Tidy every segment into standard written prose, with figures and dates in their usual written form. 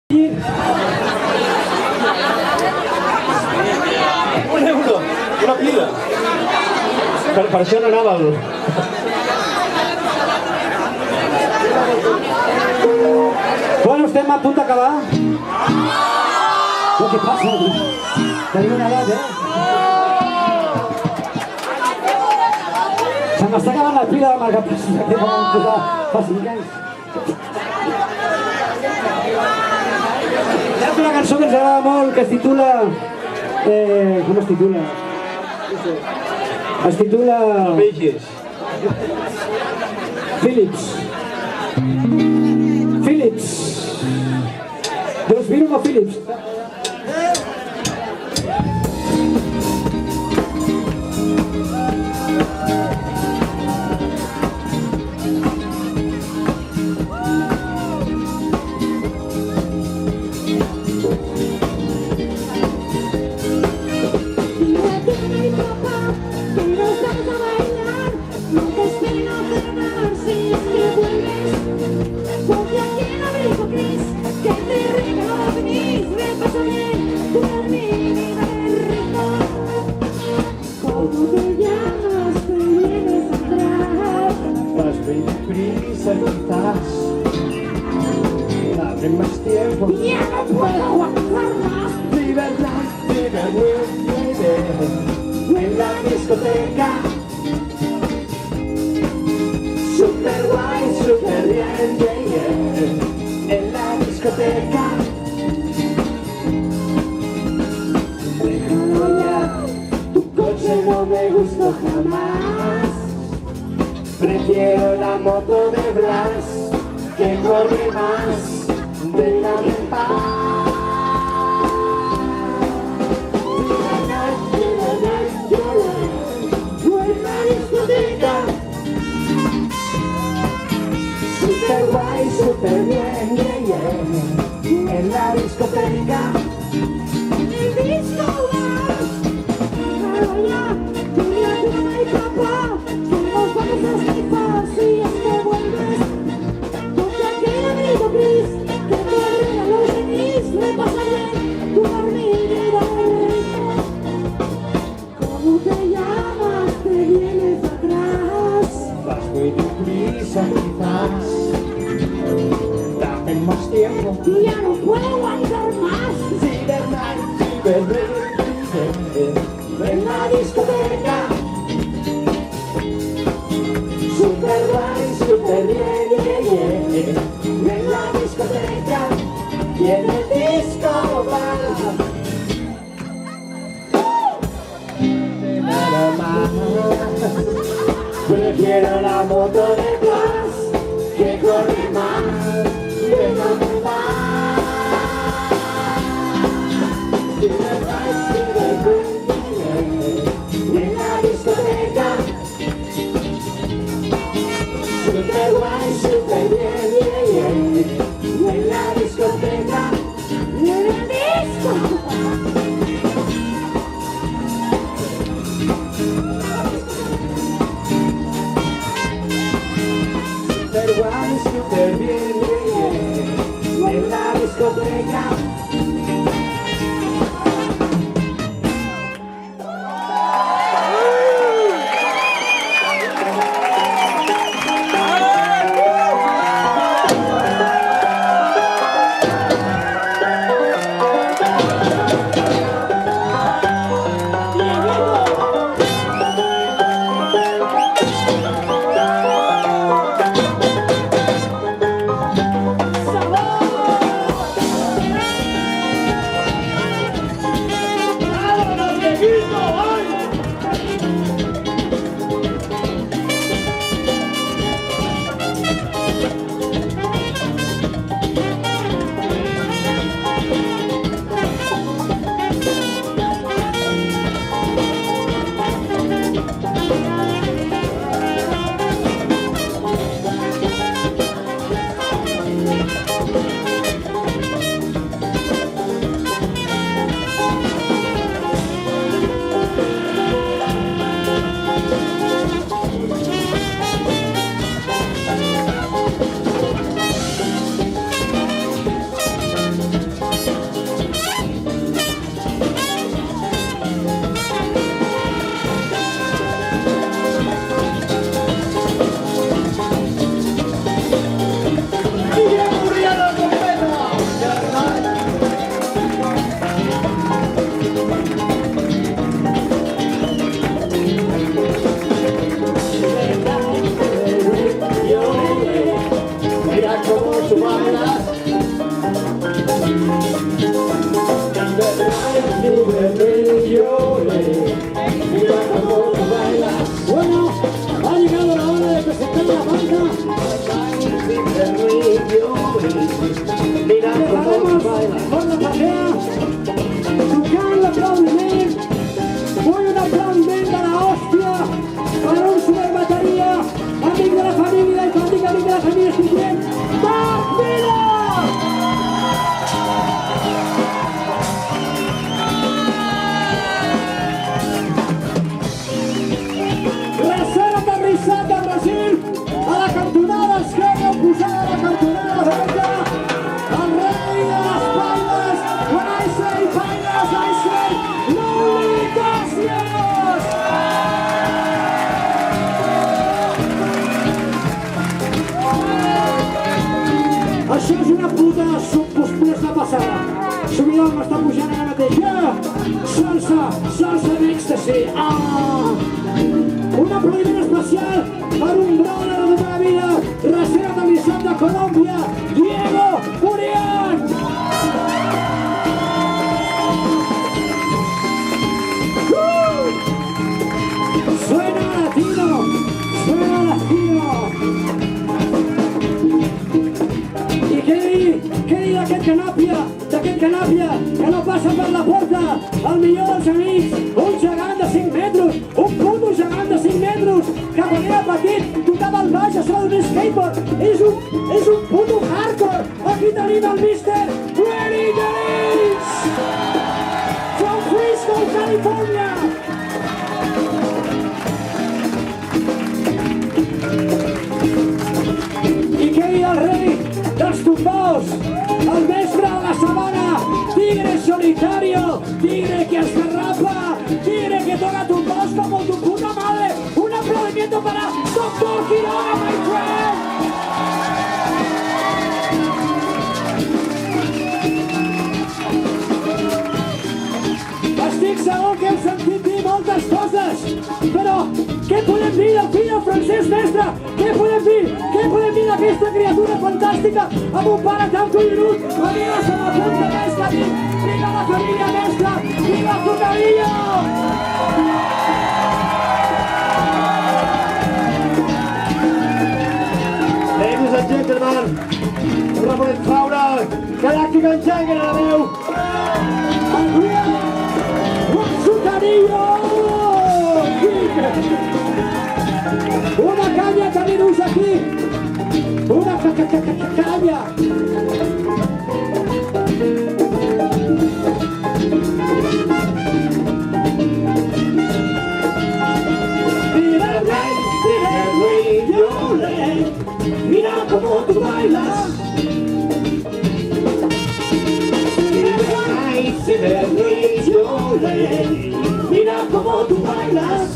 €1, una pila. Per això no anava el... Bueno, estem a punt d'acabar. Què passa? Tenim una edat, Se m'està acabant la pila de marcapassos que vam posar fa 5 anys. Hi ha una cançó que ens agrada molt que es titula... com es titula? Es titula... Peixes. Philips. Philips. Doncs miro a Philips. Dame más tiempo. Ya no puedo aguantar más. Libertad, en la discoteca. Super guay, super bien, en la discoteca. Déjalo ya, tu coche no me gustó jamás. Prefiero la moto de Blas, que corre más. Déjame en paz. En la discoteca. Super guay, super bien, en la discoteca. El disco bar. Déjalo ya, dile a tu mamá y papá que nos vamos a esnifar si es que vuelves. Ponte aquel amigo gris que te regalo feliz. Me pasa bien tu dormida de rico. ¿Cómo te llamas? Te vienes atrás. Vas muy deprisa quizás. Dame más tiempo. Ya no puedo aguantar más. En la discoteca. Super guay, super bien, en la discoteca. Y en el disco bar. Prefiero la moto de Blas, que corre más. Déjame en paz. En la discoteca. Super guay, super bien, en la discoteca. Y en el disco. Super guay, super bien, en la discoteca. salsa en èxtasi. Un aplaudiment especial per un brother de tota la vida, resident de l'Islam de Colòmbia, Diego Urián. Suena latino, suena latino. I què dir d'aquest canàpia que no passa per la porta, el millor dels amics, un gegant de 5 metres, un puto gegant de 5 metres, que quan era petit tocava el baix a sobre d'un skateboard, és un puto hardcore. Aquí tenim el Mr. Ready Dennis, from Frisco, California. I què dir el rei dels tumbaos, el mestre de la sabana, tigre solitario, tigre que esgarrapa, tigre que toca tumbaos como tu puta madre. Un aplaudimiento para Dr. Quiroga, my friend. Estic segur que heu sentit dir moltes coses, però què podem dir del fill del Francesc Mestre? Què podem dir d'aquesta criatura fantàstica amb un pare tan collonut? Viva la punta Mestre, viva la família Mestre, viva Zuccarillo! Ladies and gentlemen, no podem traure Galàctica Enchanguen a la veu. Zuccarillo! Una canya que tenim aquí! Una canya! Mira cómo tú bailas. Mira cómo tú bailas.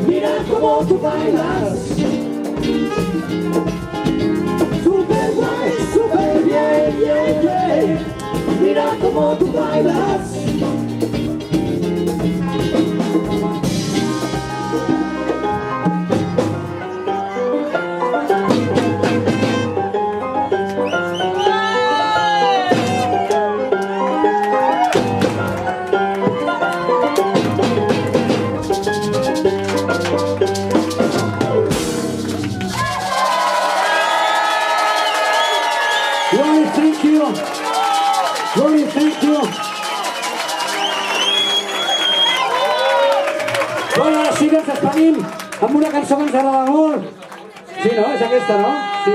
Mira cómo tú bailas. Super guay, super bien, bien, bien. Mira cómo tú bailas. Glory, thank you. Bueno, ara sí que ens despedim amb una cançó que ens agrada molt. Sí, no? És aquesta, no? Sí.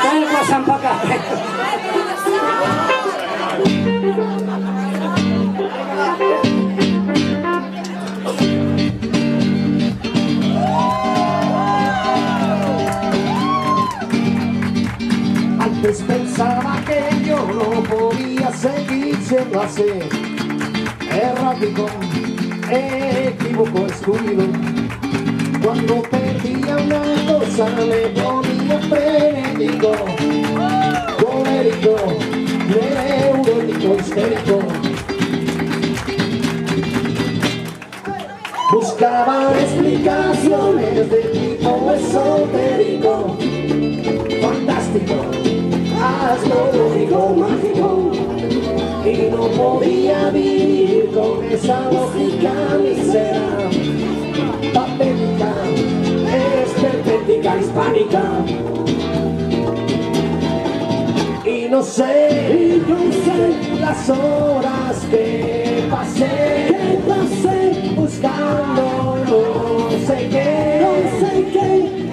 Trae el croissant pa' acá. Antes pensaba que yo no podía seguir siendo así, errático, equívoco, excluido. Cuando perdía una cosa me ponía frenético, colérico, neurótico, histérico. Buscaba explicaciones de tipo esotérico, fantástico, astrológico, mágico, y no podía vivir con esa lógica mísera, patética, esperpéntica, hispánica. Y no sé las horas que pasé buscando no sé qué,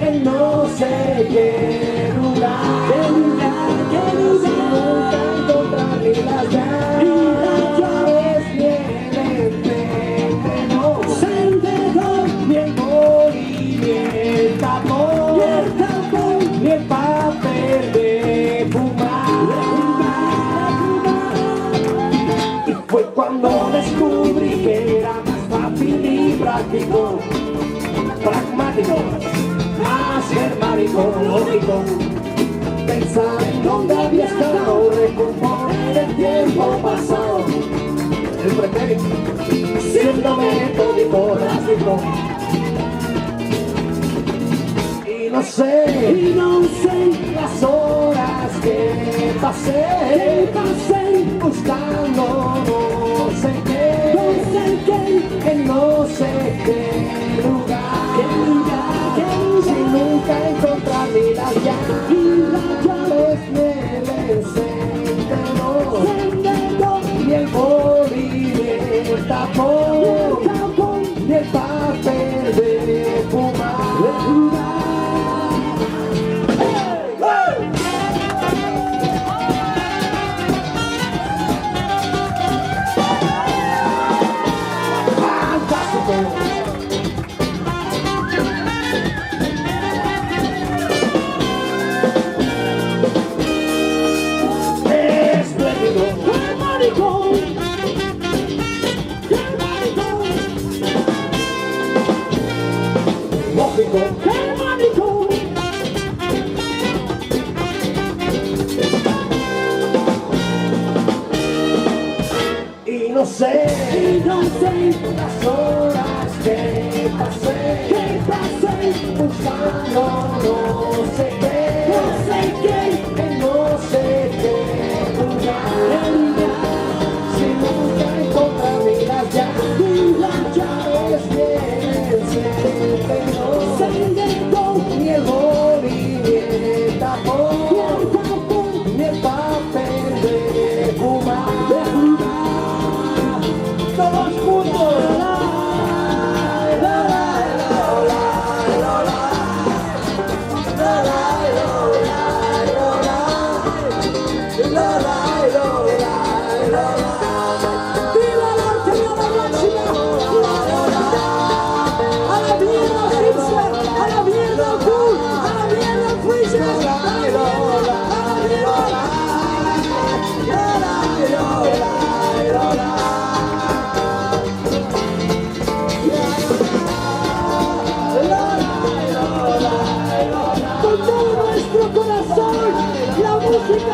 en no sé qué lugar, nunca encontrar ni las llaves, ni el entreno, ni el boli, ni el tapón, ni el papel de fumar. Y fue cuando descubrí que era más afín y práctico, pragmático, más germánico, lógico. Pensar en dónde había estado, recomponer el tiempo pasado. El pretérito, siendo metódico, drástico. Y no sé las horas que pasé buscando no sé qué, en no sé qué lugar, sin nunca encontrar ni las llaves, ni el encendedor, ni el boli, ni el tapón, ni el papel de fumar. Germánico. Y no sé las horas que pasé buscando no sé qué, en no sé qué lugar, sin nunca encontrar ni las llaves, ni el boli, ni el tapón, ni el papel de fumar. Todos juntos.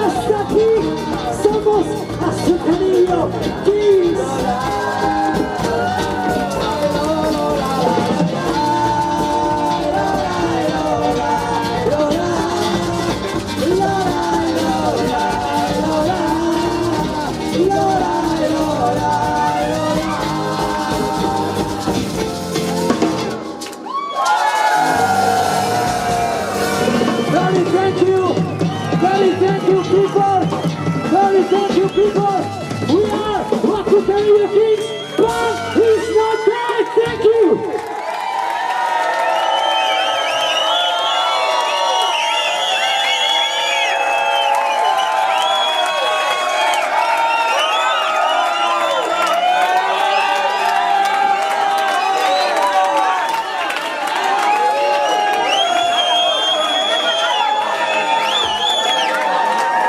Hasta aquí somos Azucarillo Kings. La